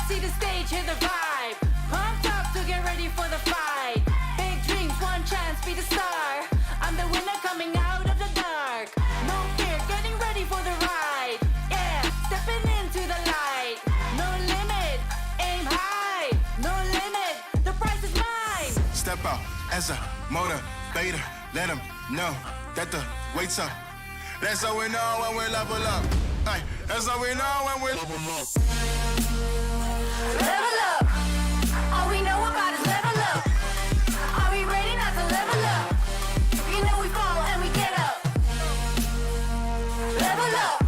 see the stage, hear the vibe. Pumped up to get ready for the fight. Big dreams, one chance, be the star. I'm the winner coming out of the dark. No fear, getting ready for the ride. Yeah, stepping into the light. No limit, aim high. No limit, the price is mine. Step out as a motivator. Let them know that the weight's up. That's how we know when we level up. Ay, that's how we know when we level up. Level up. All we know about is level up. Are we ready not to level up? You know we fall and we get up. Level up.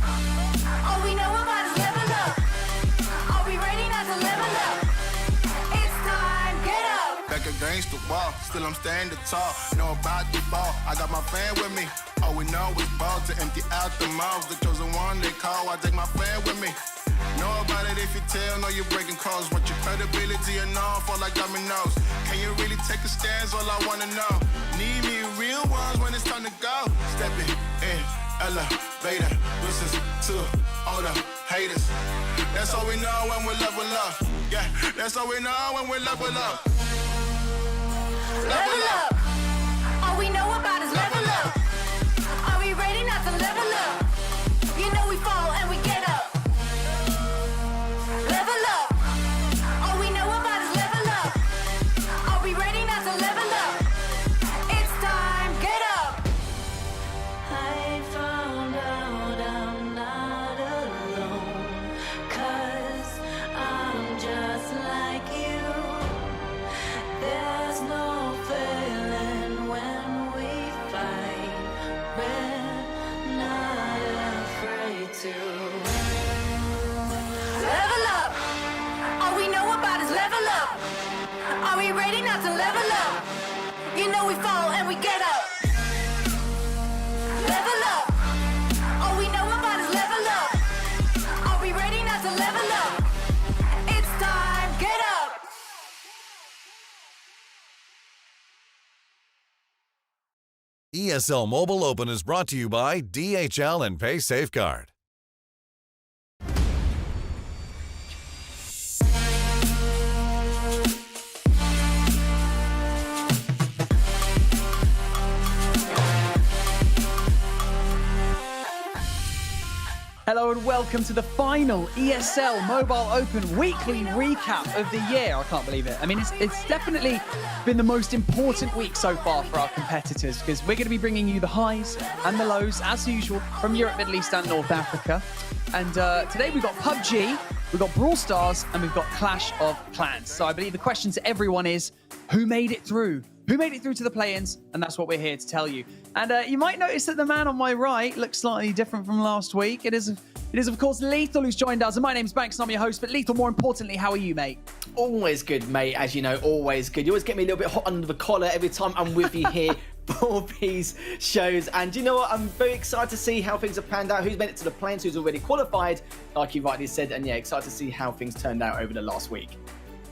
All we know about is level up. Are we ready not to level up? It's time, get up. Back against the wall, still I'm standing tall. Know about the ball, I got my fan with me. All we know is ball to empty out the mouth. The chosen one they call, I take my friend with me. Know about it if you tell, know you're breaking codes. Want your credibility and all fall like dominoes. Can you really take a stance? All I wanna know. Need me real ones when it's time to go. Stepping in, elevator. Listen to all the haters. That's all we know when we level up. Yeah, that's all we know when we level up. Level up. All we know about is level up. Are we ready not to level up? You know we fall and we get up. Level up. All we know about is level up. Are we ready not to level up? It's time, get up. I found out I'm not alone. 'Cause I'm just like you. There's no failing when we fight. We're not afraid to. Level up. All we know about is level up. Are we ready not to level up? You know we fall and we get up. Level up. All we know about is level up. Are we ready not to level up? It's time, get up. ESL Mobile Open is brought to you by DHL and Pay Safeguard. Hello and welcome to the final ESL Mobile Open weekly recap of the year. I can't believe it. I mean, it's definitely been the most important week so far for our competitors because we're going to be bringing you the highs and the lows, as usual, from Europe, Middle East and North Africa. And today we've got PUBG, we've got Brawl Stars, and we've got Clash of Clans. So I believe the question to everyone is, who made it through? Who made it through to the play-ins? And that's what we're here to tell you. And you might notice that the man on my right looks slightly different from last week. It is, of course, Lethal who's joined us. And my name's Banks and I'm your host. But Lethal, more importantly, how are you, mate? Always good, mate. As you know, always good. You always get me a little bit hot under the collar every time I'm with you here for these shows. And you know what? I'm very excited to see how things have panned out. Who's made it to the play-ins, who's already qualified, like you rightly said. And yeah, excited to see how things turned out over the last week.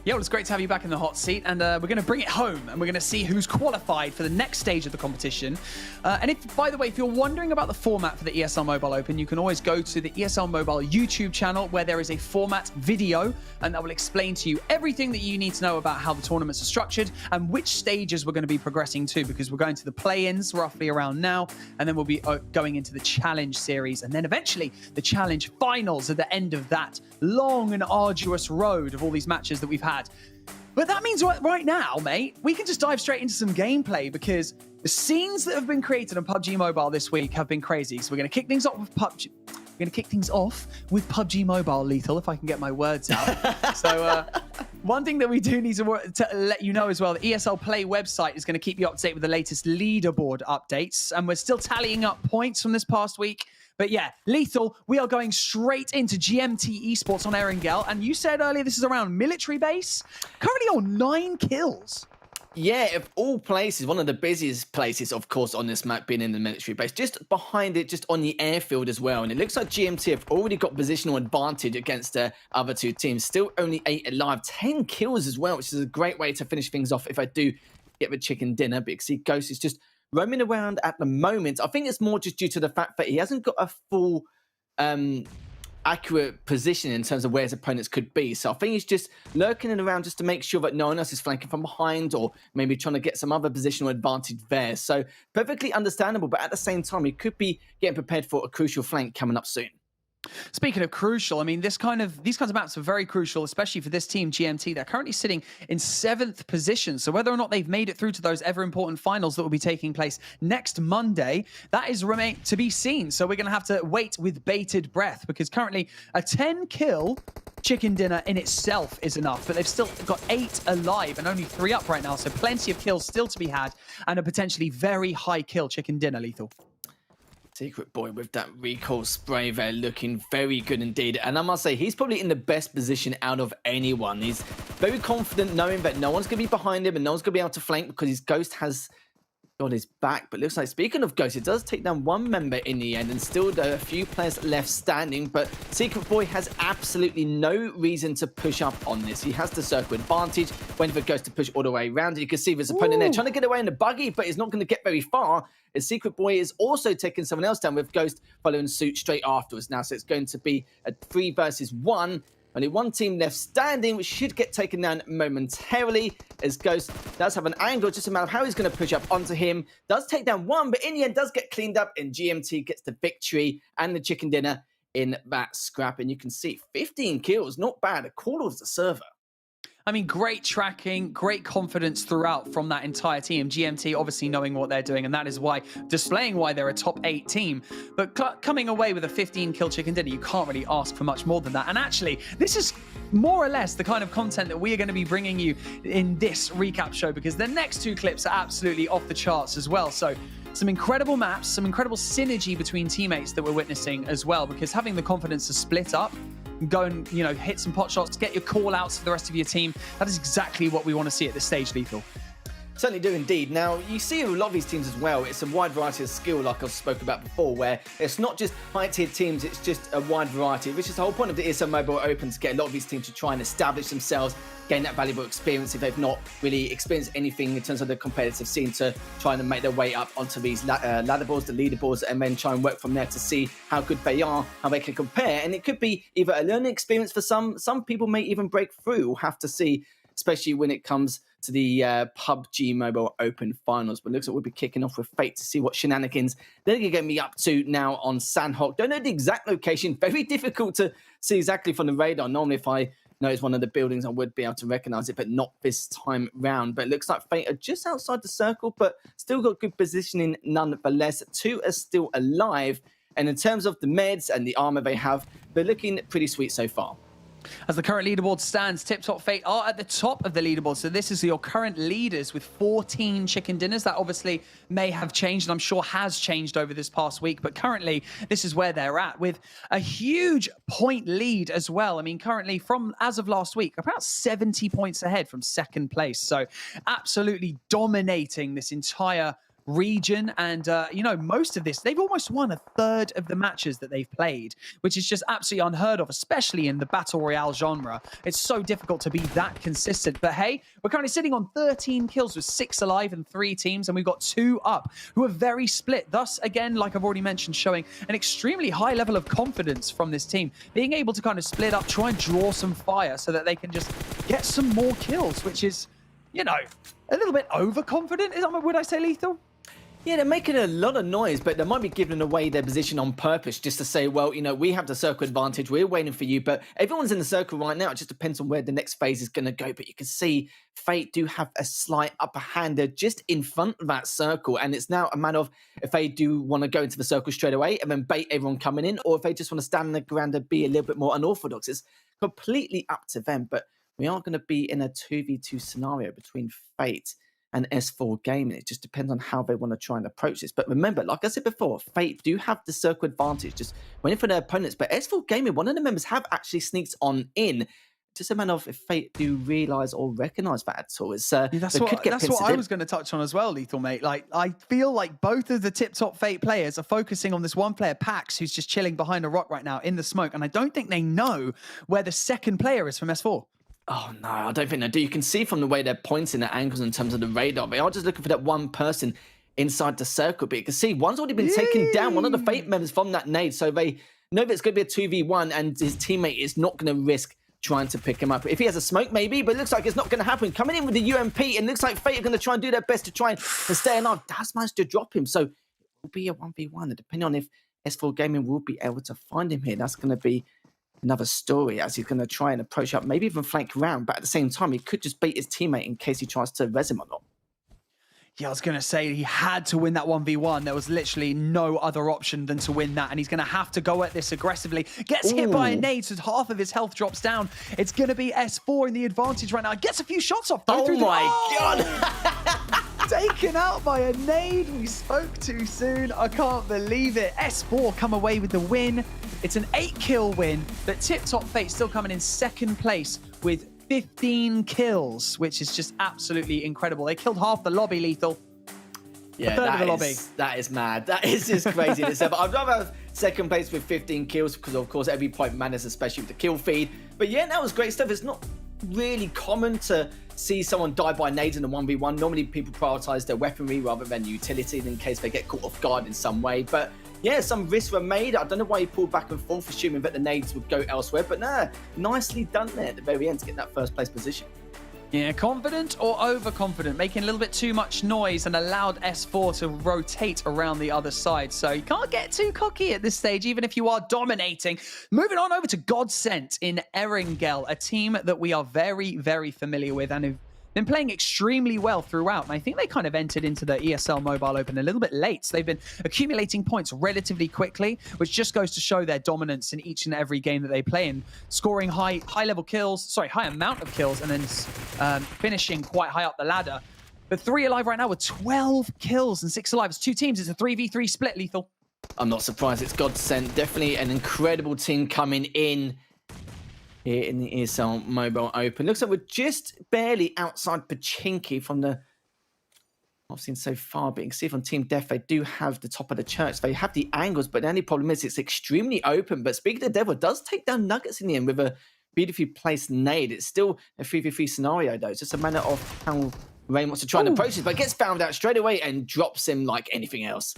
Yeah, well, it's great to have you back in the hot seat, and we're going to bring it home, and we're going to see who's qualified for the next stage of the competition. And if, by the way, if you're wondering about the format for the ESL Mobile Open, you can always go to the ESL Mobile YouTube channel, where there is a format video, and that will explain to you everything that you need to know about how the tournaments are structured and which stages we're going to be progressing to, because we're going to the play-ins roughly around now, and then we'll be going into the challenge series, and then eventually the challenge finals at the end of that long and arduous road of all these matches that we've had. But that means right now, mate, we can just dive straight into some gameplay because the scenes that have been created on PUBG Mobile this week have been crazy. So we're going to kick things off with PUBG. We're going to kick things off with PUBG Mobile, Lethal, if I can get my words out. So one thing that we do need to let you know as well, the ESL Play website is going to keep you up to date with the latest leaderboard updates. And we're still tallying up points from this past week. But yeah, Lethal, we are going straight into GMT Esports on Erangel. And you said earlier this is around military base. Currently on 9 kills. Yeah, of all places, one of the busiest places, of course, on this map being in the military base. Just behind it, just on the airfield as well. And it looks like GMT have already got positional advantage against the other two teams. Still only 8 alive, 10 kills as well, which is a great way to finish things off if I do get the chicken dinner. But see, Ghost is just roaming around at the moment. I think it's more just due to the fact that he hasn't got a full accurate position in terms of where his opponents could be. So I think he's just lurking around just to make sure that no one else is flanking from behind or maybe trying to get some other positional advantage there. So perfectly understandable, but at the same time, he could be getting prepared for a crucial flank coming up soon. Speaking of crucial, I mean, these kinds of maps are very crucial, especially for this team, GMT. They're currently sitting in 7th position. So whether or not they've made it through to those ever-important finals that will be taking place next Monday, that is remain to be seen. So we're going to have to wait with bated breath because currently a 10-kill chicken dinner in itself is enough. But they've still got 8 alive and only 3 up right now. So plenty of kills still to be had and a potentially very high kill chicken dinner, Lethal. Secret Boy with that recoil spray there looking very good indeed. And I must say, he's probably in the best position out of anyone. He's very confident knowing that no one's going to be behind him and no one's going to be able to flank because his Ghost has got his back, but looks like, speaking of Ghost, it does take down one member in the end, and still there are a few players left standing, but Secret Boy has absolutely no reason to push up on this. He has the circle advantage, waiting for Ghost to push all the way around, and you can see his opponent there trying to get away in the buggy, but he's not going to get very far, as Secret Boy is also taking someone else down, with Ghost following suit straight afterwards now, so it's going to be a 3 versus 1. Only one team left standing, which should get taken down momentarily, as Ghost does have an angle, just a matter of how he's going to push up onto him. Does take down one, but in the end does get cleaned up, and GMT gets the victory and the chicken dinner in that scrap. And you can see 15 kills, not bad. A call of the server. I mean, great tracking, great confidence throughout from that entire team. GMT obviously knowing what they're doing, and that is why, displaying why they're a top 8 team. But coming away with a 15-kill chicken dinner, you can't really ask for much more than that. And actually, this is more or less the kind of content that we are going to be bringing you in this recap show, because the next 2 clips are absolutely off the charts as well. So some incredible maps, some incredible synergy between teammates that we're witnessing as well, because having the confidence to split up, go and, you know, hit some pot shots, get your call outs for the rest of your team. That is exactly what we want to see at this stage, Lethal. Certainly do indeed. Now, you see a lot of these teams as well, it's a wide variety of skill, like I've spoken about before, where it's not just high-tiered teams, it's just a wide variety, which is the whole point of the ESL Mobile Open, to get a lot of these teams to try and establish themselves, gain that valuable experience if they've not really experienced anything in terms of the competitive scene, to try and make their way up onto these ladder boards, the leaderboards, and then try and work from there to see how good they are, how they can compare. And it could be either a learning experience for some people may even break through. We'll have to see, especially when it comes to the PUBG Mobile Open Finals. But it looks like we'll be kicking off with Fate to see what shenanigans they're going to get me up to now on Sandhawk. Don't know the exact location. Very difficult to see exactly from the radar. Normally, if I know it's one of the buildings, I would be able to recognize it, but not this time round. But it looks like Fate are just outside the circle, but still got good positioning nonetheless. 2 are still alive. And in terms of the meds and the armor they have, they're looking pretty sweet so far. As the current leaderboard stands, Tip Top Fate are at the top of the leaderboard. So this is your current leaders with 14 chicken dinners. That obviously may have changed, and I'm sure has changed over this past week. But currently, this is where they're at, with a huge point lead as well. I mean, currently, as of last week, about 70 points ahead from second place. So absolutely dominating this entire region. And you know, most of this, they've almost won a third of the matches that they've played, which is just absolutely unheard of, especially in the battle royale genre. It's so difficult to be that consistent. But hey, we're currently sitting on 13 kills with 6 alive and 3 teams, and we've got 2 up who are very split. Thus, again, like I've already mentioned, showing an extremely high level of confidence from this team, being able to kind of split up, try and draw some fire so that they can just get some more kills, which is, you know, a little bit overconfident, would I say, Lethal? Yeah, they're making a lot of noise, but they might be giving away their position on purpose, just to say, well, you know, we have the circle advantage, we're waiting for you, but everyone's in the circle right now. It just depends on where the next phase is going to go. But you can see Fate do have a slight upper hand. They're just in front of that circle, and it's now a matter of if they do want to go into the circle straight away and then bait everyone coming in, or if they just want to stand in the ground and be a little bit more unorthodox. It's completely up to them, but we are going to be in a 2v2 scenario between Fate and S4 Gaming. It just depends on how they want to try and approach this. But remember, like I said before, Fate do have the circle advantage, just waiting for their opponents. But S4 Gaming, one of the members have actually sneaked on in. Just a matter of if Fate do realise or recognise that at all. It's, that's what I was going to touch on as well, Lethal, mate. Like, I feel like both of the tip-top Fate players are focusing on this one player, Pax, who's just chilling behind a rock right now in the smoke. And I don't think they know where the second player is from S4. Oh, no, I don't think they do. You can see from the way they're pointing at angles in terms of the radar. They are just looking for that one person inside the circle. But you can see one's already been taken down, one of the Fate members from that nade. So they know that it's going to be a 2v1, and his teammate is not going to risk trying to pick him up. If he has a smoke, maybe, but it looks like it's not going to happen. Coming in with the UMP, and looks like Fate are going to try and do their best to try and stay alive. That's managed to drop him. So it will be a 1v1. And depending on if S4 Gaming will be able to find him here, that's going to be another story, as he's going to try and approach up, maybe even flank around, but at the same time, he could just bait his teammate in case he tries to res him or not. Yeah, I was going to say he had to win that 1v1. There was literally no other option than to win that, and he's going to have to go at this aggressively. Gets hit by a nade, so half of his health drops down. It's going to be S4 in the advantage right now. Gets a few shots off. Oh my God! Taken out by a nade. We spoke too soon. I can't believe it. S4 come away with the win. It's an 8-kill win, but Tip Top Fate still coming in second place with 15 kills, which is just absolutely incredible. They killed half the lobby, Lethal. Yeah, third of the lobby. That is mad. That is just crazy in itself. I'd rather have second place with 15 kills because, of course, every point matters, especially with the kill feed. But yeah, that was great stuff. It's not really common to see someone die by nades in a 1v1. Normally, people prioritize their weaponry rather than utility in case they get caught off guard in some way. But yeah, some risks were made. I don't know why he pulled back and forth, assuming that the nades would go elsewhere. But nah, nicely done there at the very end to get that first place position. Yeah, confident or overconfident, making a little bit too much noise and allowed S4 to rotate around the other side. So you can't get too cocky at this stage, even if you are dominating. Moving on over to Godsent in Erangel, a team that we are very, very familiar with and who've been playing extremely well throughout. And I think they kind of entered into the ESL Mobile Open a little bit late. So they've been accumulating points relatively quickly, which just goes to show their dominance in each and every game that they play in, scoring high amount of kills, and then finishing quite high up the ladder. But 3 alive right now with 12 kills and 6 alive. It's 2 teams. It's a 3v3 split, Lethal. I'm not surprised. It's Godsent. Definitely an incredible team coming in here in the ESL Mobile Open. Looks like we're just barely outside Pachinki from the I've seen so far, but you can see from Team Death, they do have the top of the church. They have the angles, but the only problem is it's extremely open. But speaking of Devil, does take down Nuggets in the end with a beautifully placed nade. It's still a 3v3 scenario, though. It's just a matter of how Rain wants to try and approach this, but gets found out straight away and drops him like anything else.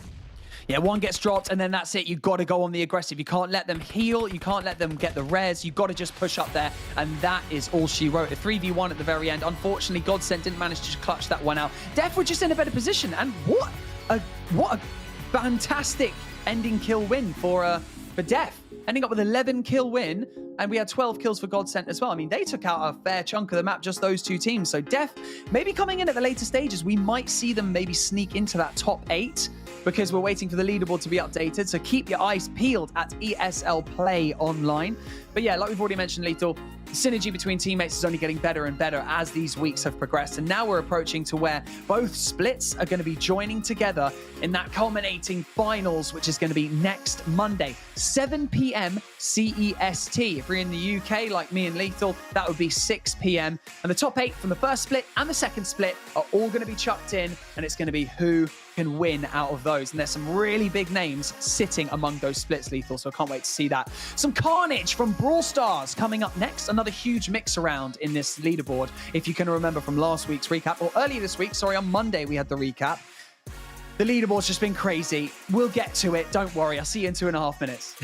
Yeah, one gets dropped, and then that's it. You've got to go on the aggressive. You can't let them heal. You can't let them get the res. You've got to just push up there, and that is all she wrote. A 3v1 at the very end. Unfortunately, Godsent didn't manage to clutch that one out. Def were just in a better position, and what a fantastic ending kill win for Def. Ending up with 11 kill win, and we had 12 kills for Godsent as well. I mean, they took out a fair chunk of the map, just those 2 teams. So Def, maybe coming in at the later stages, we might see them maybe sneak into that top 8, because we're waiting for the leaderboard to be updated. So keep your eyes peeled at ESL Play Online. But yeah, like we've already mentioned, Lethal, the synergy between teammates is only getting better and better as these weeks have progressed. And now we're approaching to where both splits are going to be joining together in that culminating finals, which is going to be next Monday, 7 p.m. CEST. If you're in the UK, like me and Lethal, that would be 6 p.m. And the top 8 from the first split and the second split are all going to be chucked in, and it's going to be who can win out of those. And there's some really big names sitting among those splits, Lethal, so I can't wait to see that. Some carnage from Brawl Stars coming up next. Another huge mix around in this leaderboard. If you can remember from last week's recap, or earlier this week, sorry, on Monday we had the recap. The leaderboard's just been crazy. We'll get to it. Don't worry. I'll see you in 2.5 minutes.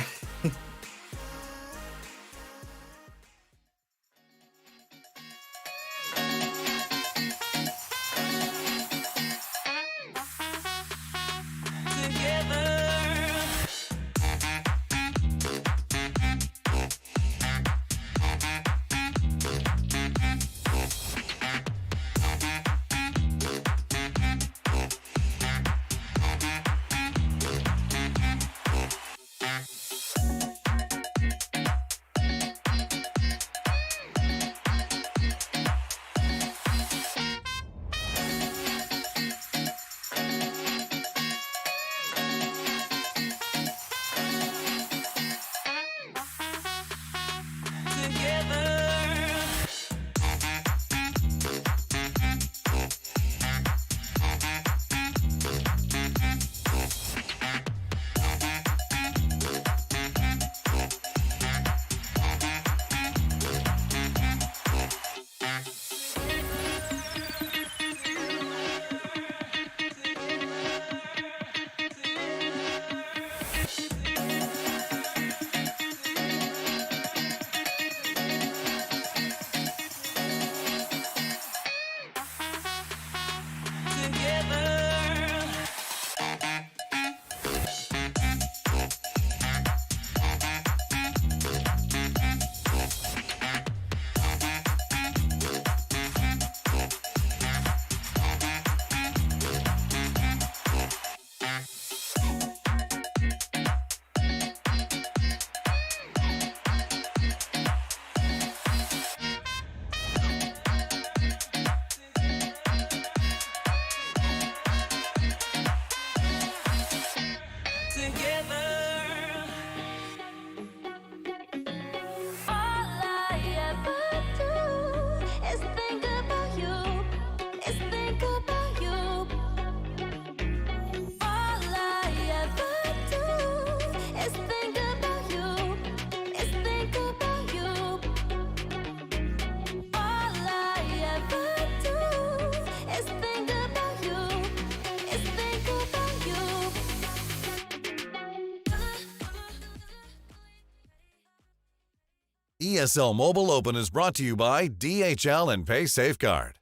ESL Mobile Open is brought to you by DHL and Pay Safeguard.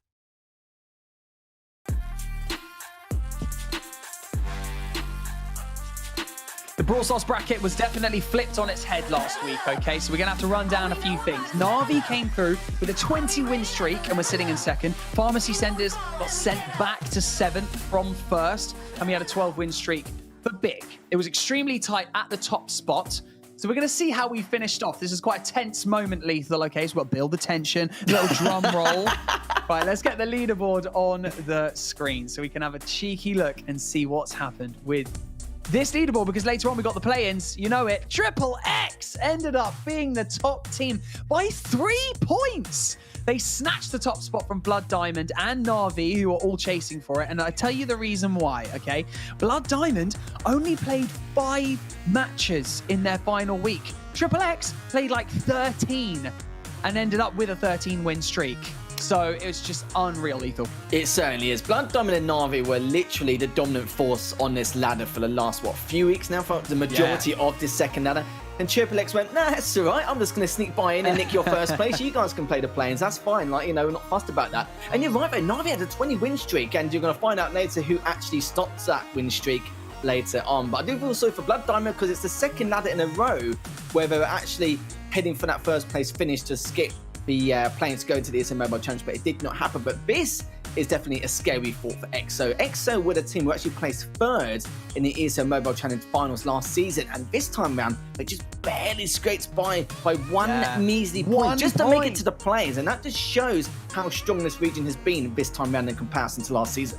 The Brawl Stars bracket was definitely flipped on its head last week, okay? So we're going to have to run down a few things. Na'Vi came through with a 20-win streak, and we're sitting in second. Pharmacy Senders got sent back to 7th from first, and we had a 12-win streak for Big. It was extremely tight at the top spot. So we're going to see how we finished off. This is quite a tense moment, Lethal, okay? So we'll build the tension, a little drum roll. Right, let's get the leaderboard on the screen so we can have a cheeky look and see what's happened with this leaderboard, because later on we got the play-ins. You know it. Triple X ended up being the top team by 3 points. They snatched the top spot from Blood Diamond and Na'Vi, who are all chasing for it. And I tell you the reason why, okay? Blood Diamond only played 5 matches in their final week. Triple X played like 13 and ended up with a 13-win streak. So it was just unreal, Lethal. It certainly is. Blood Diamond and Na'Vi were literally the dominant force on this ladder for the last, few weeks now, for the majority of this second ladder. And Triple X went, nah, that's all right. I'm just going to sneak by in and nick your first place. You guys can play the play-ins. That's fine. Like, we're not fussed about that. And you're right, though. Na'Vi had a 20-win streak, and you're going to find out later who actually stops that win streak later on. But I do feel sorry for Blood Diamond because it's the second ladder in a row where they were actually heading for that first place finish to skip the plane to go to the ESL Mobile Challenge, but it did not happen. But this is definitely a scary thought for EXO. EXO were the team who actually placed 3rd in the ESL Mobile Challenge finals last season, and this time round they just barely scraped by one measly point just to make it to the plays, and that just shows how strong this region has been this time round in comparison to last season.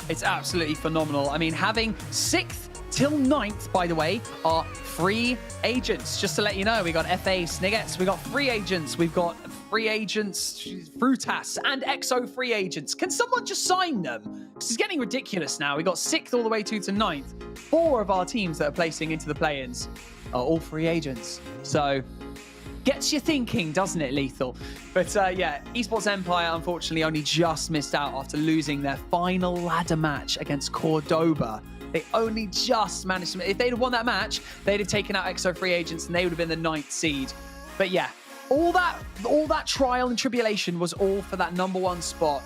It's absolutely phenomenal. I mean, having 6th till 9th, by the way, are free agents. Just to let you know, we got FA Sniggets, we got free agents, we've got free agents, Frutas, and EXO free agents. Can someone just sign them? This is getting ridiculous now. We got 6th all the way to 9th. 4 of our teams that are placing into the play-ins are all free agents. So gets you thinking, doesn't it, Lethal? But yeah, Esports Empire unfortunately only just missed out after losing their final ladder match against Cordoba. They only just managed to... If they'd have won that match, they'd have taken out EXO free agents and they would have been the 9th seed. But yeah, all that trial and tribulation was all for that #1 spot,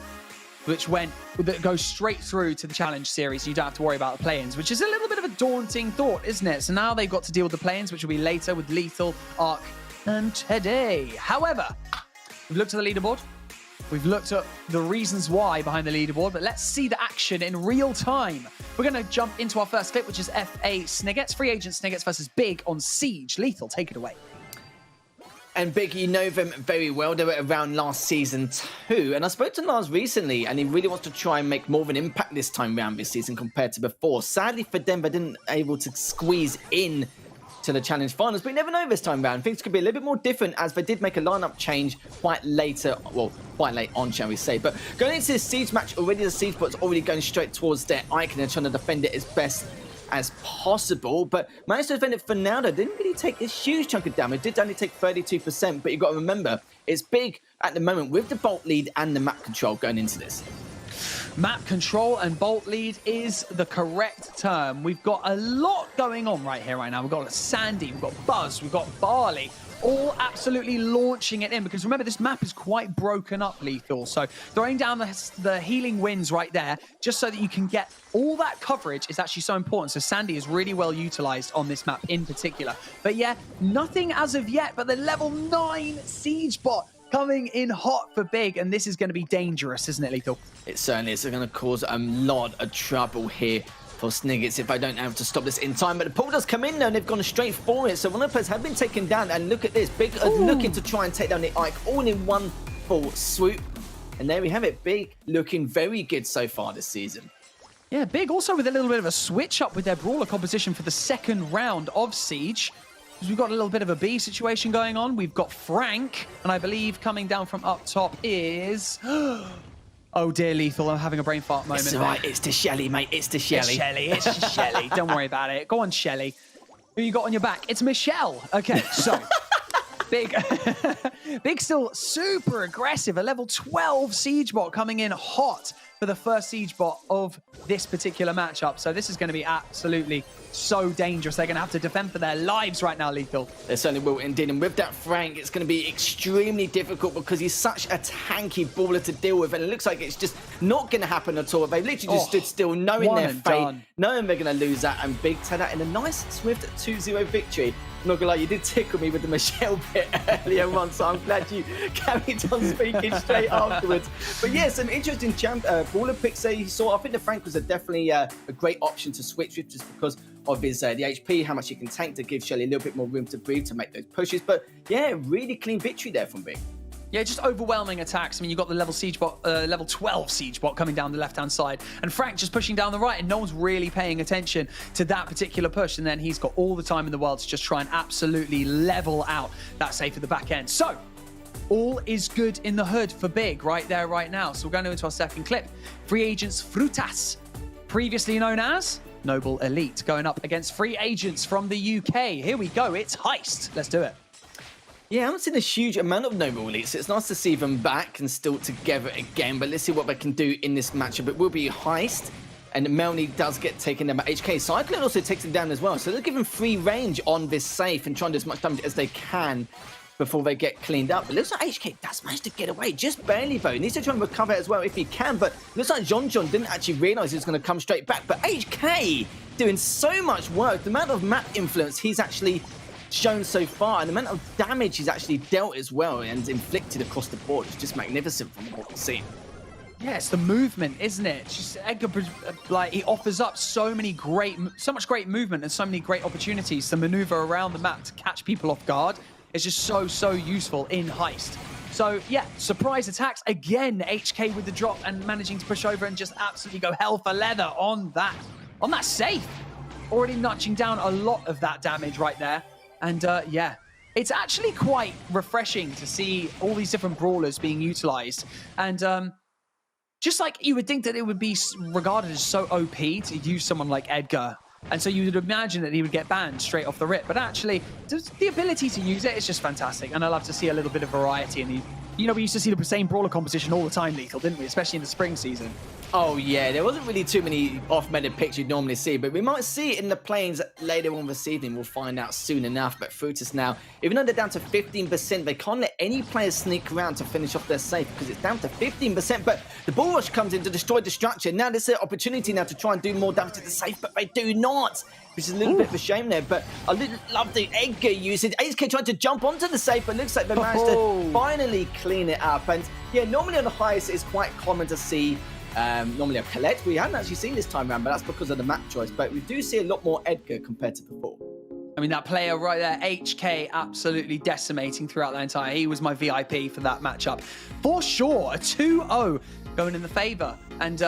that goes straight through to the challenge series. You don't have to worry about the play-ins, which is a little bit of a daunting thought, isn't it? So now they've got to deal with the play-ins, which will be later with Lethal, Arc, and Today. However, we've looked at the leaderboard. We've looked at the reasons why behind the leaderboard, but let's see the action in real time. We're going to jump into our first clip, which is FA Sniggets, free agent Sniggets versus Big on Siege. Lethal, take it away. And Big, you know them very well. They were around last season too. And I spoke to Lars recently, and he really wants to try and make more of an impact this time around this season compared to before. Sadly for them, they didn't able to squeeze in to the challenge finals, but you never know this time around. Things could be a little bit more different as they did make a lineup change quite late on, shall we say. But going into this Siege match, already the Siege bot's already going straight towards their icon and trying to defend it as best as possible, but managed to defend it for now. They didn't really take this huge chunk of damage. Did only take 32%, but you've got to remember, it's Big at the moment with the Bolt lead and the map control going into this. Map control and Bolt lead is the correct term. We've got a lot going on right here, right now. We've got Sandy, we've got Buzz, we've got Barley, all absolutely launching it in, because remember, this map is quite broken up, Lethal. So throwing down the healing winds right there, just so that you can get all that coverage, is actually so important. So Sandy is really well utilized on this map in particular. But yeah, nothing as of yet, but the level 9 Siege bot coming in hot for Big, and this is going to be dangerous, isn't it, Lethal? It certainly is. It's going to cause a lot of trouble here for Sniggets if I don't have to stop this in time. But the pull does come in now, and they've gone straight for it. So one of the players have been taken down, and look at this. Big looking to try and take down the Ike all in one full swoop. And there we have it. Big looking very good so far this season. Yeah, Big also with a little bit of a switch up with their brawler composition for the second round of Siege. We've got a little bit of a B situation going on. We've got Frank, and I believe coming down from up top is... Oh dear, Lethal, I'm having a brain fart moment. It's all right, it's to Shelly, mate, it's to Shelly. It's to Shelly, don't worry about it. Go on, Shelly. Who you got on your back? It's Michelle. Okay, so... Big still super aggressive. A level 12 Siege bot coming in hot for the first siege bot of this particular matchup. So this is going to be absolutely so dangerous. They're going to have to defend for their lives right now, Lethal. They certainly will indeed. And with that Frank, it's going to be extremely difficult because he's such a tanky baller to deal with. And it looks like it's just not going to happen at all. They've literally just stood still, knowing their fate, knowing they're going to lose that. And Big turn out in a nice, swift 2-0 victory. I'm not gonna lie, you did tickle me with the Michelle bit earlier on, so I'm glad you carried on speaking straight afterwards. But yeah, some interesting baller picks there you saw. I think the Frank was definitely a great option to switch with just because of his the HP, how much he can tank to give Shelly a little bit more room to breathe, to make those pushes. But yeah, really clean victory there from Big. Yeah, just overwhelming attacks. I mean, you've got the level 12 siege bot coming down the left-hand side, and Frank just pushing down the right, and no one's really paying attention to that particular push. And then he's got all the time in the world to just try and absolutely level out that safe at the back end. So all is good in the hood for Big right there, right now. So we're going into our second clip. Free agents Frutas, previously known as Noble Elite, going up against free agents from the UK. Here we go. It's Heist. Let's do it. Yeah, I haven't seen a huge amount of Noble Elite, so it's nice to see them back and still together again. But let's see what they can do in this matchup. It will be Heist, and Melanie does get taken down by HK. Cyclone also takes him down as well. So they're giving free range on this safe and trying to do as much damage as they can before they get cleaned up. It looks like HK does manage to get away, just barely though. He needs to try and recover as well if he can, but it looks like John didn't actually realise he was going to come straight back. But HK doing so much work. The amount of map influence he's actually shown so far, and the amount of damage he's actually dealt as well and inflicted across the board is just magnificent from what we've seen. Yeah, it's the movement, isn't it? Just Edgar, like, he offers up so much great movement and so many great opportunities to maneuver around the map to catch people off guard. It's just so useful in Heist. So yeah, surprise attacks again. HK with the drop and managing to push over and just absolutely go hell for leather on that safe. Already notching down a lot of that damage right there. And yeah, it's actually quite refreshing to see all these different brawlers being utilized. And just like you would think that it would be regarded as so OP to use someone like Edgar. And so you would imagine that he would get banned straight off the rip. But actually, just the ability to use it is just fantastic. And I love to see a little bit of variety. And you know, we used to see the same brawler competition all the time, Lethal, didn't we? Especially in the spring season. Oh yeah, there wasn't really too many off-meta picks you'd normally see, but we might see it in the planes later on this evening. We'll find out soon enough. But Frutas now, even though they're down to 15%, they can't let any players sneak around to finish off their safe because it's down to 15%. But the ball rush comes in to destroy the structure. Now there's an opportunity now to try and do more damage to the safe, but they do not, which is a little bit of a shame there. But I love the Edgar usage. HK tried to jump onto the safe, but looks like they managed to finally clean it up. And yeah, normally on the highest, it's quite common to see normally a Colette. We haven't actually seen this time around, but that's because of the map choice. But we do see a lot more Edgar compared to before. I mean, that player right there, HK, absolutely decimating throughout that entire. He was my VIP for that matchup. For sure, a 2-0 going in the favor. And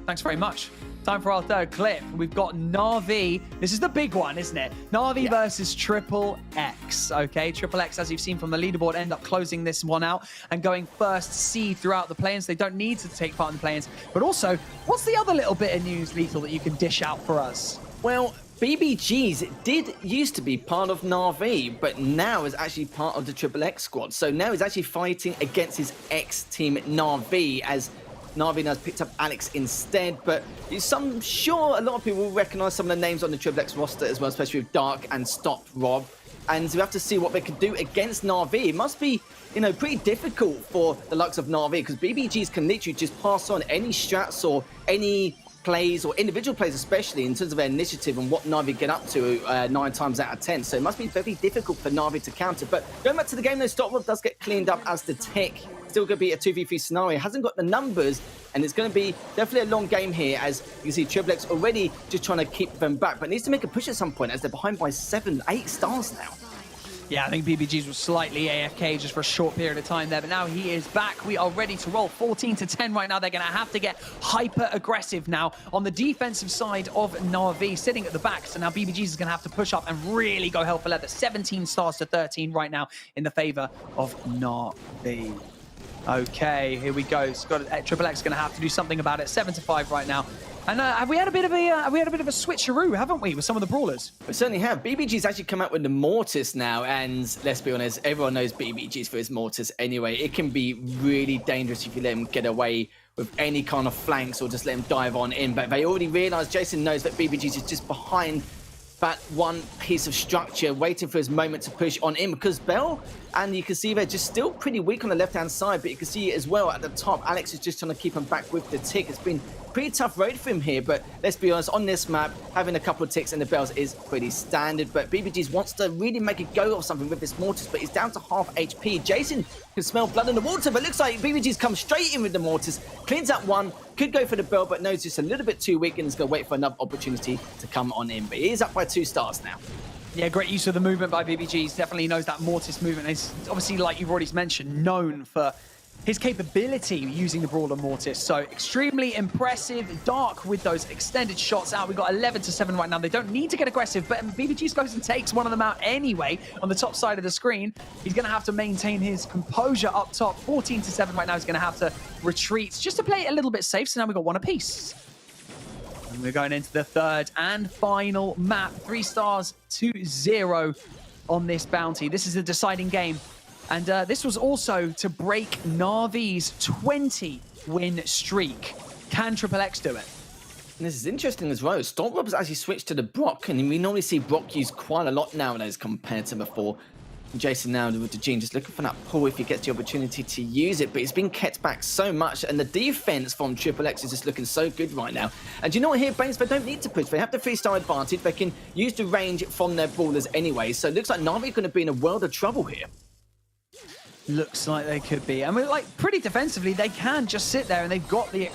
thanks very much. Time for our third clip. We've got Na'Vi. This is the big one, isn't it? Na'Vi versus Triple X. Okay, Triple X, as you've seen from the leaderboard, end up closing this one out and going first seed throughout the play-ins. They don't need to take part in the play-ins. But also, what's the other little bit of news, Lethal, that you can dish out for us? Well, BBGs did used to be part of Na'Vi, but now is actually part of the Triple X squad. So now he's actually fighting against his ex-team Na'Vi, as Na'Vi has picked up Alex instead. But I'm sure a lot of people will recognize some of the names on the Triple X roster as well, especially with Dark and Stop Rob. And we have to see what they can do against Na'Vi. It must be, you know, pretty difficult for the likes of Na'Vi, because BBGs can literally just pass on any strats or any plays, or individual plays especially, in terms of their initiative and what Na'Vi get up to 9 times out of 10. So it must be very difficult for Na'Vi to counter. But going back to the game, though, Stop Rob does get cleaned up as the tick. Still going to be a 2v3 scenario. Hasn't got the numbers, and it's going to be definitely a long game here, as you can see Triple X already just trying to keep them back, but needs to make a push at some point as they're behind by 7-8 stars now. Yeah, I think BBGs was slightly AFK just for a short period of time there, but now he is back. We are ready to roll 14-10 right now. They're going to have to get hyper aggressive now on the defensive side of Na'Vi, sitting at the back. So now BBGs is going to have to push up and really go hell for leather. 17 stars to 13 right now in the favor of Na'Vi. Okay, here we go. Triple X going to have to do something about it. 7-5 right now. And we had a bit of a switcheroo, haven't we, with some of the brawlers? We certainly have. BBG's actually come out with the Mortis now, and let's be honest, everyone knows BBG's for his Mortis anyway. It can be really dangerous if you let him get away with any kind of flanks or just let him dive on in. But they already realised, Jason knows that BBG's is just behind that one piece of structure, waiting for his moment to push on in, because Bell, and you can see they're just still pretty weak on the left-hand side, but you can see it as well at the top. Alex is just trying to keep him back with the tick. It's been pretty tough road for him here, but let's be honest, on this map, having a couple of ticks and the bells is pretty standard, but BBG's wants to really make a go of something with this Mortis, but he's down to half HP. Jason can smell blood in the water, but looks like BBG's come straight in with the Mortis, cleans that one, could go for the bell, but knows just a little bit too weak and is going to wait for another opportunity to come on in, but he is up by 2 stars now. Yeah, great use of the movement by BBG's. Definitely knows that Mortis movement. Is obviously, like you've already mentioned, known for his capability using the Brawler Mortis. So extremely impressive. Dark with those extended shots out. We've got 11-7 right now. They don't need to get aggressive, but BBG goes and takes one of them out anyway on the top side of the screen. He's going to have to maintain his composure up top. 14-7 right now. He's going to have to retreat just to play it a little bit safe. So now we've got 1 apiece. And we're going into the third and final map. 3 stars to 0 on this bounty. This is a deciding game. And this was also to break Na'Vi's 20-win streak. Can Triple X do it? And this is interesting as well. Stormrob's actually switched to the Brock, and we normally see Brock used quite a lot nowadays compared to before. Jason now with the Gene just looking for that pull if he gets the opportunity to use it, but it's been kept back so much, and the defense from Triple X is just looking so good right now. And you know what here, Baines, they don't need to push. They have the 3-star advantage. They can use the range from their brawlers anyway, so it looks like Na'Vi going to be in a world of trouble here. Looks like they could be. I mean, like, pretty defensively, they can just sit there, and they've got the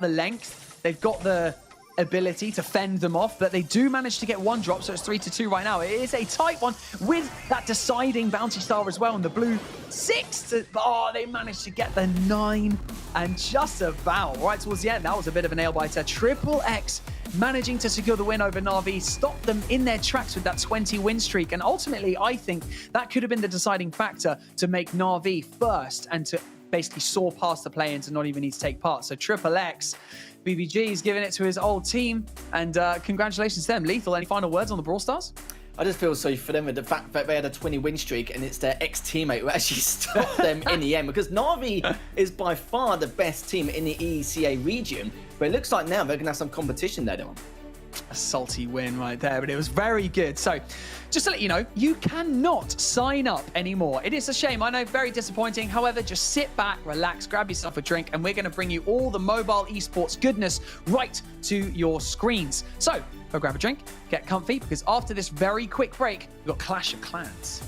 length, they've got the ability to fend them off, but they do manage to get 1 drop, so it's 3-2 right now. It is a tight one with that deciding bounty star as well, and the blue 6 to, oh, they managed to get the 9, and just about right towards the end, that was a bit of a nail biter. Triple X managing to secure the win over Na'Vi, stopped them in their tracks with that 20-win streak, and ultimately, I think that could have been the deciding factor to make Na'Vi first and to basically soar past the play and to not even need to take part. So Triple X, BBG is giving it to his old team, and congratulations to them. Lethal, any final words on the Brawl Stars? I just feel sorry for them with the fact that they had a 20-win streak and it's their ex-teammate who actually stopped them in the end, because Na'Vi is by far the best team in the EECA region, but it looks like now they're going to have some competition there, Dylan. A salty win right there, but it was very good. So just to let you know, you cannot sign up anymore. It is a shame, I know, very disappointing. However, just sit back, relax, grab yourself a drink, and we're going to bring you all the mobile esports goodness right to your screens. So go grab a drink, get comfy, because after this very quick break, we've got Clash of Clans.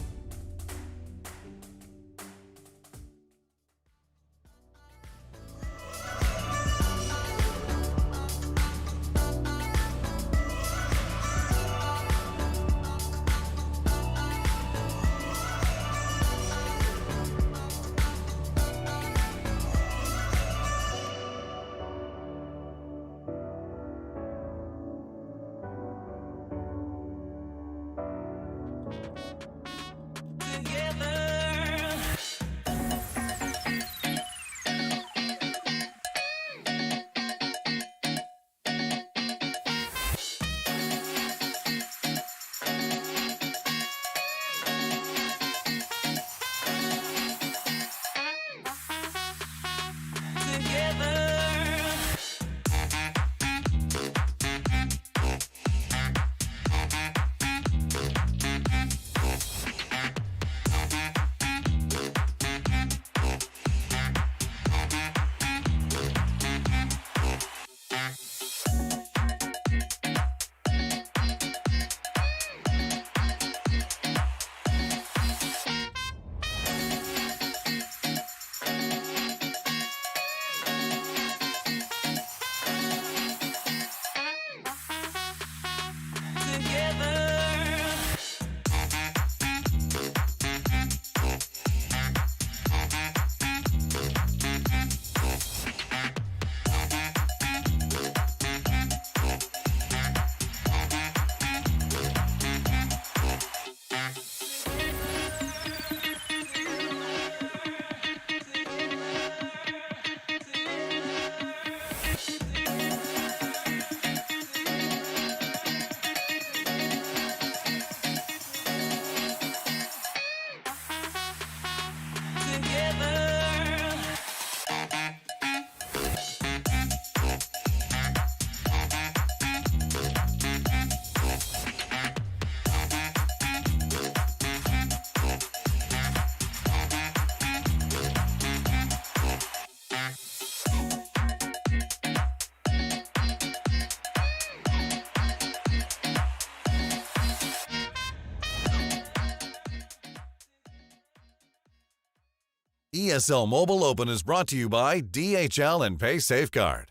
ESL Mobile Open is brought to you by DHL and Pay Safeguard.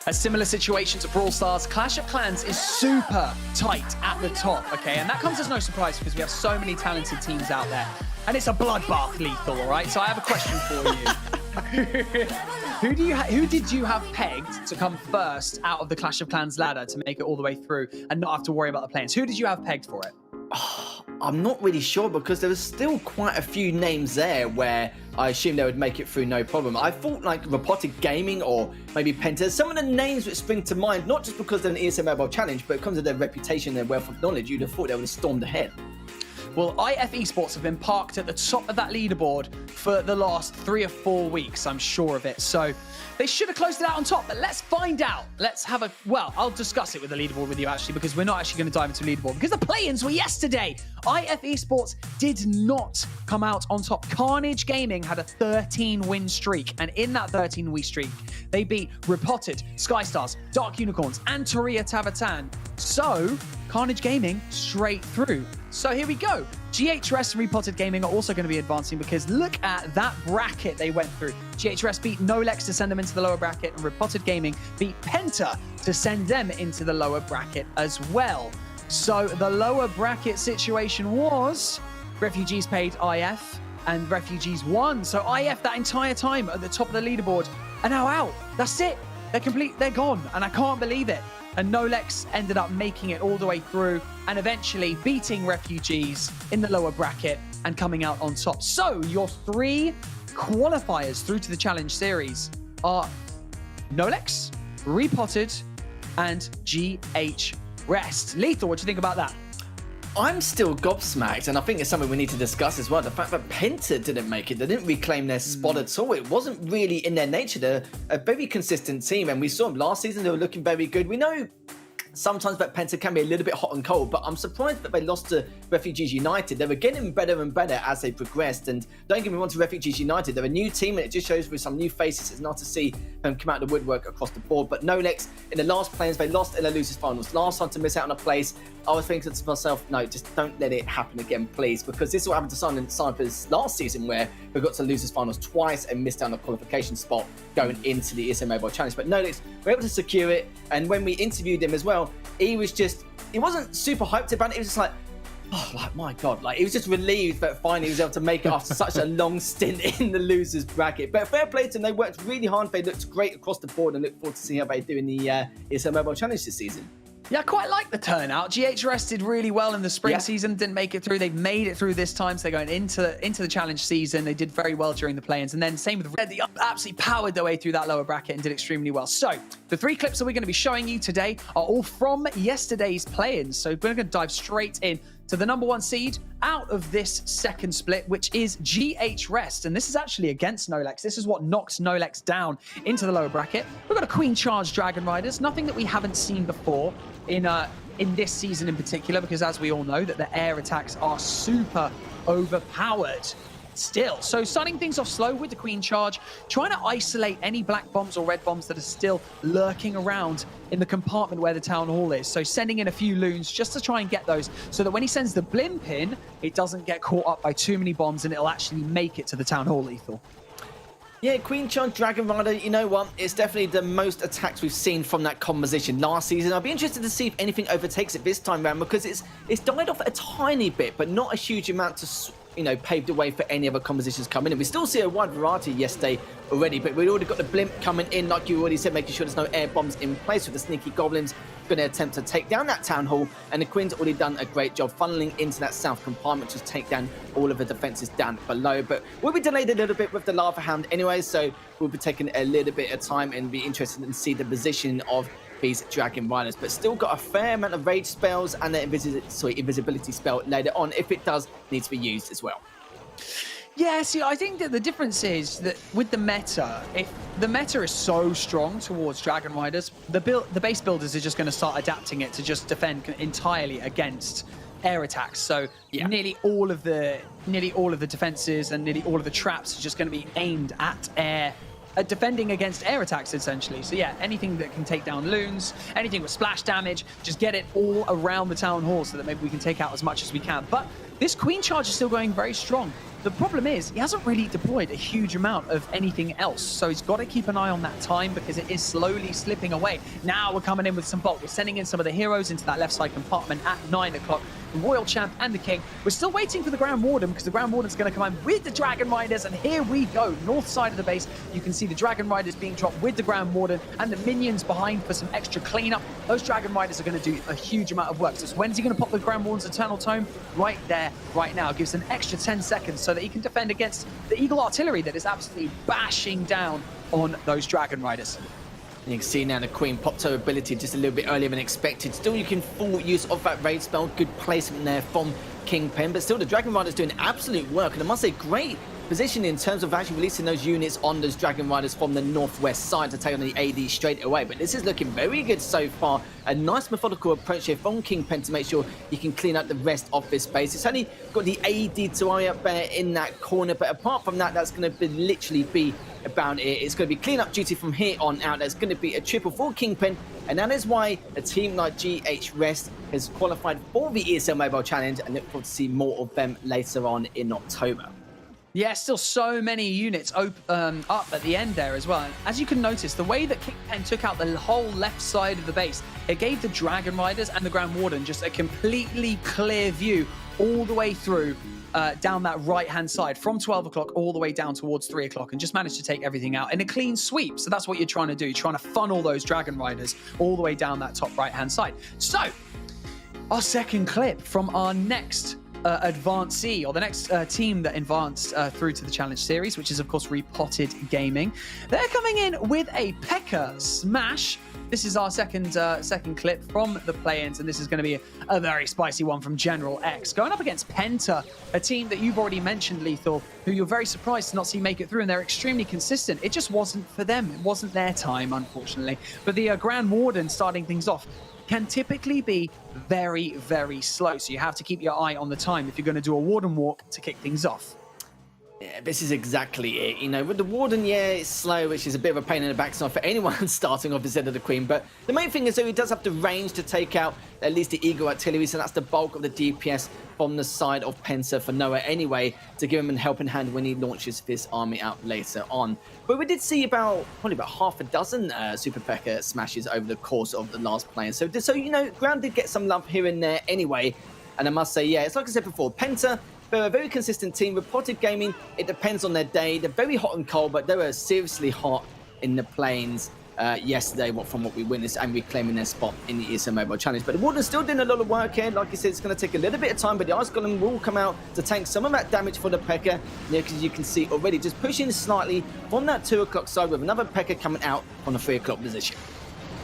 A similar situation to Brawl Stars, Clash of Clans is super tight at the top, okay? And that comes as no surprise because we have so many talented teams out there. And it's a bloodbath, Lethal, all right? So I have a question for you. Who did you have pegged to come first out of the Clash of Clans ladder to make it all the way through and not have to worry about the play-ins? Who did you have pegged for it? I'm not really sure because there was still quite a few names there where I assumed they would make it through no problem. I thought like Robotic Gaming or maybe Penta, some of the names which spring to mind, not just because they're an ESL Mobile challenge, but it comes with their reputation, their wealth of knowledge, you'd have thought they would have stormed ahead. Well, IF Esports have been parked at the top of that leaderboard for the last 3 or 4 weeks, I'm sure of it. So they should have closed it out on top, but let's find out. Let's have well, I'll discuss it with the leaderboard with you actually, because we're not actually going to dive into leaderboard because the play-ins were yesterday. IF Esports did not come out on top. Carnage Gaming had a 13-win streak, and in that 13-win streak, they beat Repotted, Skystars, Dark Unicorns, and Toria Tavatan. So Carnage Gaming straight through. So here we go. GHRS and Repotted Gaming are also going to be advancing because look at that bracket they went through. GHRS beat Nolex to send them into the lower bracket, and Repotted Gaming beat Penta to send them into the lower bracket as well. So the lower bracket situation was Refugees paid IF and Refugees won. So IF that entire time at the top of the leaderboard are now out. That's it. They're complete. They're gone. And I can't believe it. And Nolex ended up making it all the way through and eventually beating Refugees in the lower bracket and coming out on top. So your 3 qualifiers through to the challenge series are Nolex, Repotted, and GHRest. Lethal, what do you think about that? I'm still gobsmacked, and I think it's something we need to discuss as well. The fact that Penta didn't make it, they didn't reclaim their spot at all. It wasn't really in their nature. They're a very consistent team, and we saw them last season. They were looking very good. We know sometimes that Penta can be a little bit hot and cold, but I'm surprised that they lost to Refugees United. They were getting better and better as they progressed, and don't get me wrong, to Refugees United, they're a new team, and it just shows with some new faces. It's not to see them come out of the woodwork across the board. But Nolex, in the last play-ins, they lost in the losers finals. Last time to miss out on a place, I was thinking to myself, no, just don't let it happen again, please, because this is what happened to Silent Cyphers last season, where we got to losers finals twice and missed out on a qualification spot going into the ESL Mobile Challenge. But Nolex were able to secure it, and when we interviewed him as well, he wasn't super hyped about it. It was just like, oh, like, my God. Like, he was just relieved that finally he was able to make it after such a long stint in the losers bracket. But fair play to them. They worked really hard. They looked great across the board, and look forward to seeing how they do in the ESL Mobile Challenge this season. Yeah, I quite like the turnout. GHRS did really well in the spring season, didn't make it through. They've made it through this time, so they're going into the challenge season. They did very well during the play-ins. And then same with Red, they absolutely powered their way through that lower bracket and did extremely well. So the 3 clips that we're going to be showing you today are all from yesterday's play-ins. So we're going to dive straight in to the number 1 seed out of this second split, which is GHRest. And this is actually against Nolex. This is what knocked Nolex down into the lower bracket. We've got a Queen Charge Dragon Riders, nothing that we haven't seen before in this season in particular, because as we all know that the air attacks are super overpowered still. So starting things off slow with the Queen Charge, trying to isolate any black bombs or red bombs that are still lurking around in the compartment where the town hall is. So sending in a few loons just to try and get those so that when he sends the blimp in, it doesn't get caught up by too many bombs and it'll actually make it to the town hall, Lethal. Yeah, Queen Charge Dragon Rider, you know what? It's definitely the most attacks we've seen from that composition last season. I'll be interested to see if anything overtakes it this time around, because it's died off a tiny bit, but not a huge amount to, you know, pave the way for any other compositions coming in. We still see a wide variety yesterday already, but we've already got the blimp coming in, like you already said, making sure there's no air bombs in place with the sneaky goblins going to attempt to take down that town hall, and the Queen's already done a great job funneling into that south compartment to take down all of the defenses down below. But we'll be delayed a little bit with the lava hound anyway, so we'll be taking a little bit of time and be interested in see the position of these Dragon Riders, but still got a fair amount of rage spells and the invisibility spell later on if it does need to be used as well. Yeah, see, I think that the difference is that with the meta, if the meta is so strong towards Dragon Riders, the base builders are just going to start adapting it to just defend entirely against air attacks. So nearly all of the defenses and nearly all of the traps are just going to be aimed at air defending against air attacks, essentially. So yeah, anything that can take down loons, anything with splash damage, just get it all around the town hall so that maybe we can take out as much as we can. But this queen charge is still going very strong. The problem is he hasn't really deployed a huge amount of anything else. So he's got to keep an eye on that time because it is slowly slipping away. Now we're coming in with some bulk. We're sending in some of the heroes into that left side compartment at 9 o'clock. The Royal Champ and the King. We're still waiting for the Grand Warden because the Grand Warden's going to come in with the Dragon Riders. And here we go. North side of the base. You can see the Dragon Riders being dropped with the Grand Warden and the minions behind for some extra cleanup. Those Dragon Riders are going to do a huge amount of work. So when's he going to pop the Grand Warden's Eternal Tome? Right there, right now. Gives an extra 10 seconds so that he can defend against the Eagle Artillery that is absolutely bashing down on those Dragon Riders. You can see now the Queen popped her ability just a little bit earlier than expected. Still, you can full use of that raid spell. Good placement there from Kingpin. But still, the Dragon Rider's doing absolute work. And I must say, great position in terms of actually releasing those units on those Dragon Riders from the northwest side to take on the AD straight away. But this is looking very good so far. A nice methodical approach here from Kingpin to make sure you can clean up the rest of this base. It's only got the AD to eye up there in that corner. But apart from that, that's going to literally be about it. It's going to be clean-up duty from here on out. There's going to be a triple for Kingpin, and that is why a team like GH Rest has qualified for the ESL Mobile Challenge, and look forward to see more of them later on in October. Yeah, still so many units up at the end there as well. And as you can notice, the way that Kingpin took out the whole left side of the base, it gave the Dragon Riders and the Grand Warden just a completely clear view all the way through down that right-hand side from 12 o'clock all the way down towards 3 o'clock and just managed to take everything out in a clean sweep. So that's what you're trying to do. You're trying to funnel those Dragon Riders all the way down that top right-hand side. So our second clip from our next advancee, or the next team that advanced through to the challenge series, which is of course Repotted Gaming. They're coming in with a P.E.K.K.A. smash. This is our second clip from the play-ins, and this is going to be a very spicy one from General X. Going up against Penta, a team that you've already mentioned, Lethal, who you're very surprised to not see make it through, and they're extremely consistent. It just wasn't for them. It wasn't their time, unfortunately. But the Grand Warden starting things off can typically be very, very slow. So you have to keep your eye on the time if you're going to do a Warden walk to kick things off. Yeah, this is exactly it. You know, with the Warden, yeah, it's slow, which is a bit of a pain in the backside for anyone starting off instead of the Queen. But the main thing is that he does have the range to take out at least the Eagle Artillery, so that's the bulk of the DPS from the side of Penta for Noah anyway, to give him a helping hand when he launches this army out later on. But we did see probably about half a dozen Super P.E.K.K.A. smashes over the course of the last play. So you know, Ground did get some love here and there anyway. And I must say, yeah, it's like I said before, Penta, they're a very consistent team. Repotted Gaming, it depends on their day. They're very hot and cold, but they were seriously hot in the plains yesterday, from what we witnessed, and reclaiming their spot in the ESL Mobile Challenge. But the Warden's still doing a lot of work here. Like I said, it's going to take a little bit of time, but the Ice Golem will come out to tank some of that damage for the P.E.K.K.A. Because you can see already, just pushing slightly from that 2 o'clock side with another P.E.K.K.A. coming out on the 3 o'clock position.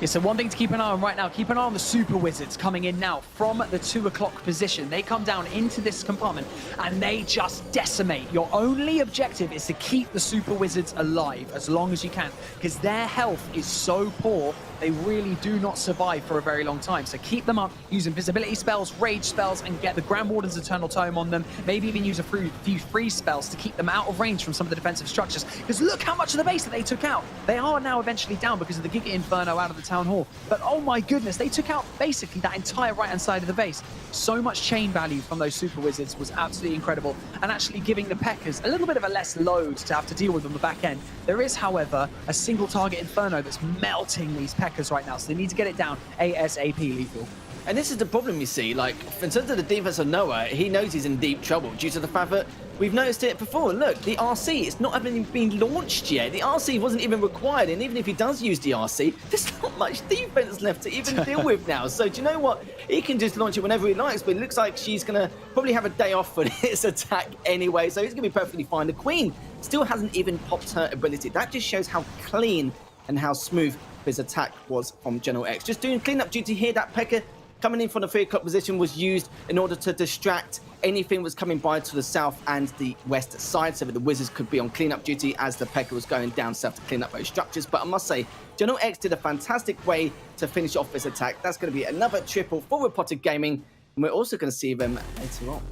Yeah, so one thing to keep an eye on right now, keep an eye on the Super Wizards coming in now from the 2 o'clock position. They come down into this compartment and they just decimate. Your only objective is to keep the Super Wizards alive as long as you can, because their health is so poor, they really do not survive for a very long time. So keep them up, use invisibility spells, rage spells, and get the Grand Warden's Eternal Tome on them. Maybe even use a few freeze spells to keep them out of range from some of the defensive structures. Because look how much of the base that they took out. They are now eventually down because of the Giga Inferno out of the Town Hall. But oh my goodness, they took out basically that entire right-hand side of the base. So much chain value from those Super Wizards was absolutely incredible. And actually giving the P.E.K.K.A.s a little bit of a less load to have to deal with on the back end. There is, however, a single target Inferno that's melting these P.E.K.K.A.s right now. So they need to get it down ASAP, Lethal. And this is the problem, you see, like, in terms of the defense of Noah, he knows he's in deep trouble due to the fact that we've noticed it before. Look, the RC, it's not even been launched yet. The RC wasn't even required, and even if he does use the RC, there's not much defense left to even deal with now. So do you know what? He can just launch it whenever he likes, but it looks like she's going to probably have a day off for this attack anyway, so he's going to be perfectly fine. The Queen still hasn't even popped her ability. That just shows how clean and how smooth his attack was from General X. Just doing cleanup duty here. That P.E.K.K.A. coming in from the 3 o'clock position was used in order to distract anything was coming by to the south and the west side, so that the Wizards could be on cleanup duty as the P.E.K.K.A. was going down south to clean up those structures. But I must say, General X did a fantastic way to finish off this attack. That's going to be another triple for Repotted Gaming, and we're also going to see them later on.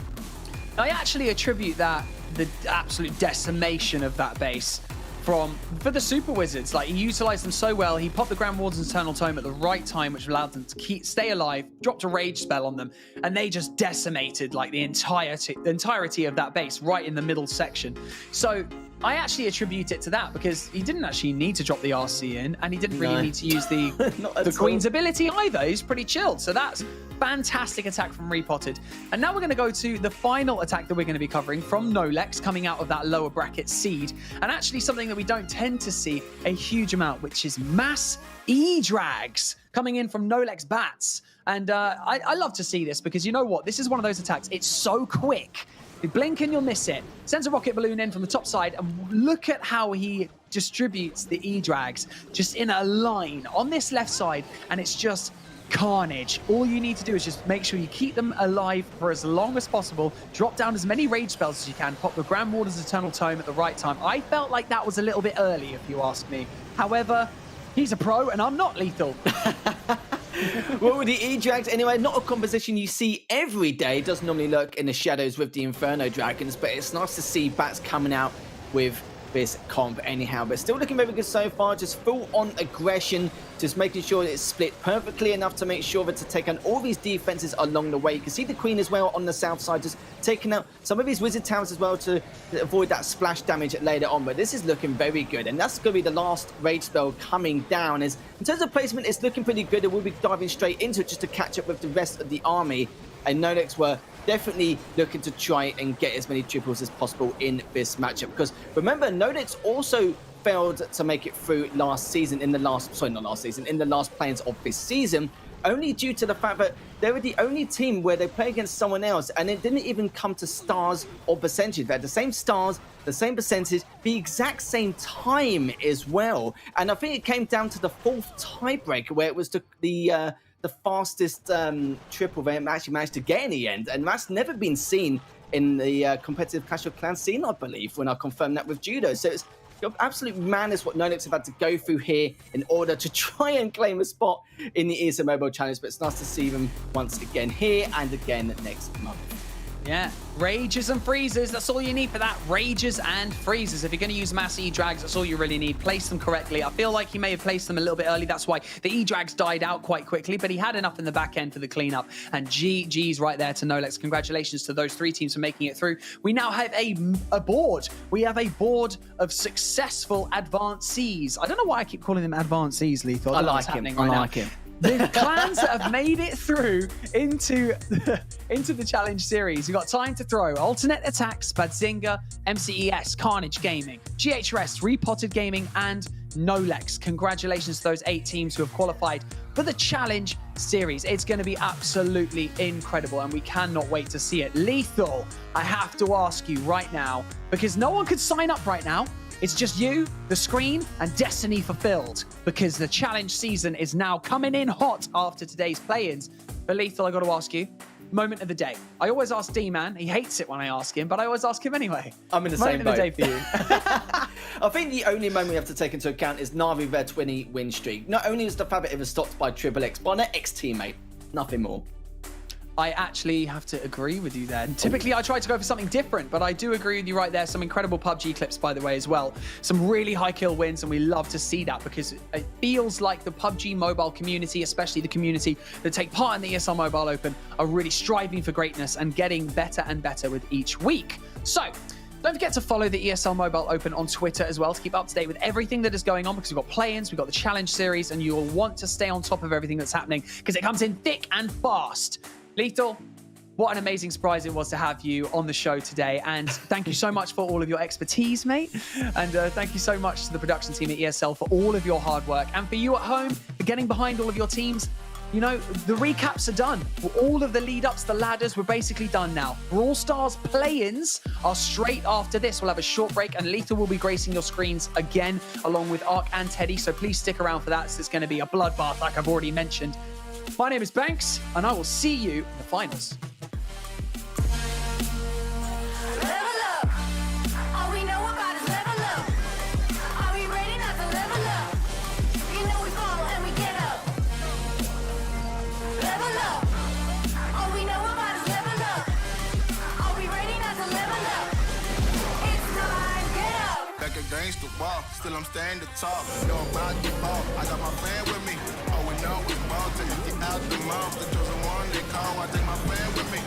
I actually attribute the absolute decimation of that base for the Super Wizards. Like, he utilized them so well. He popped the Grand Warden's Eternal Tome at the right time, which allowed them to stay alive, dropped a rage spell on them, and they just decimated like the entirety of that base right in the middle section. So I actually attribute it to that, because he didn't actually need to drop the RC in, and he didn't really need to use the Queen's ability either. He's pretty chilled. So that's fantastic attack from Repotted. And now we're going to go to the final attack that we're going to be covering from Nolex, coming out of that lower bracket seed, and actually something that we don't tend to see a huge amount, which is mass E-Drags coming in from Nolex Bats. And I love to see this, because you know what? This is one of those attacks. It's so quick. You blink and you'll miss it. Sends a rocket balloon in from the top side, and look at how he distributes the E-Drags just in a line on this left side, and it's just carnage. All you need to do is just make sure you keep them alive for as long as possible, drop down as many rage spells as you can, pop the Grand Warden's Eternal Tome at the right time. I felt like that was a little bit early, if you ask me. However, he's a pro and I'm not lethal. Well, with the E-Drags, anyway, not a composition you see every day. It does normally lurk in the shadows with the Inferno Dragons, but it's nice to see Bats coming out with this comp anyhow. But still looking very good so far, just full on aggression, just making sure it's split perfectly enough to make sure that to take on all these defenses along the way. You can see the Queen as well on the south side, just taking out some of his Wizard Towers as well to avoid that splash damage later on. But this is looking very good, and that's going to be the last rage spell coming down. As in terms of placement, it's looking pretty good, and we'll be diving straight into it just to catch up with the rest of the army. And Nolex were definitely looking to try and get as many triples as possible in this matchup, because remember, Nolex also failed to make it through last season in the last play-ins of this season, only due to the fact that they were the only team where they play against someone else and it didn't even come to stars or percentage. They had the same stars, the same percentage, the exact same time as well. And I think it came down to the fourth tiebreaker, where it was the fastest triple they actually managed to get in the end, and that's never been seen in the competitive Clash of Clans scene, I believe, when I confirmed that with Judo. So it's absolute madness what Nolex have had to go through here in order to try and claim a spot in the ESL Mobile Challenge, but it's nice to see them once again here and again next month. Yeah, rages and freezes, that's all you need for that. Rages and freezes. If you're going to use mass E-Drags, that's all you really need. Place them correctly. I feel like he may have placed them a little bit early. That's why the E-Drags died out quite quickly, but he had enough in the back end for the cleanup. And GG's right there to Nolex. Congratulations to those three teams for making it through. We now have a board. We have a board of successful advancees. I don't know why I keep calling them advancees, Lethal. I like him. I like him. The clans that have made it through into the challenge series. You've got Time to Throw, Alternate Attacks, Badzinga, MCES, Carnage Gaming, GHRS, Repotted Gaming, and Nolex. Congratulations to those 8 teams who have qualified for the challenge series. It's going to be absolutely incredible, and we cannot wait to see it. Lethal, I have to ask you right now, because no one could sign up right now. It's just you, the screen, and Destiny Fulfilled, because the challenge season is now coming in hot after today's play-ins. But Lethal, I got to ask you, moment of the day. I always ask D-Man. He hates it when I ask him, but I always ask him anyway. I'm in the same boat. Moment of the day for you. I think the only moment we have to take into account is Na'Vi their 20 win streak. Not only is the fact that it was stopped by Triple X, but an ex-teammate. Nothing more. I actually have to agree with you there. And typically, I try to go for something different, but I do agree with you right there. Some incredible PUBG clips, by the way, as well. Some really high kill wins, and we love to see that, because it feels like the PUBG Mobile community, especially the community that take part in the ESL Mobile Open, are really striving for greatness and getting better and better with each week. So, don't forget to follow the ESL Mobile Open on Twitter as well to keep up to date with everything that is going on, because we've got play-ins, we've got the challenge series, and you'll want to stay on top of everything that's happening, because it comes in thick and fast. Lethal, what an amazing surprise it was to have you on the show today. And thank you so much for all of your expertise, mate. And thank you so much to the production team at ESL for all of your hard work. And for you at home, for getting behind all of your teams. You know, the recaps are done. All of the lead-ups, the ladders, we're basically done now. Brawl Stars play-ins are straight after this. We'll have a short break, and Lethal will be gracing your screens again, along with Ark and Teddy. So please stick around for that. It's going to be a bloodbath, like I've already mentioned. My name is Banks, and I will see you in the finals. Level up. All we know about is level up. Are we ready not to level up? You know we fall and we get up. Level up. All we know about is level up. Are we ready not to level up? It's time, get up. against the wall. Still I'm standing tall. Know about the ball. I got my fan with me. All we know is ball to empty out the mouth. The chosen one they call. I take my fan with me.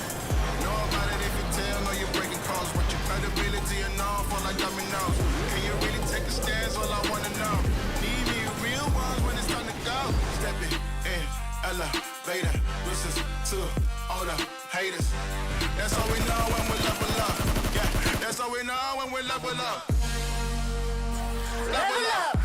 Know about it if you tell. Know you're breaking calls. What your credibility and all fall like dominoes. Can you really take a stance? All I wanna know. Need me real ones when it's time to go. Stepping in, elevator. Listen to all the haters. That's all we know when we level up. Yeah, that's all we know when we level up. Level up.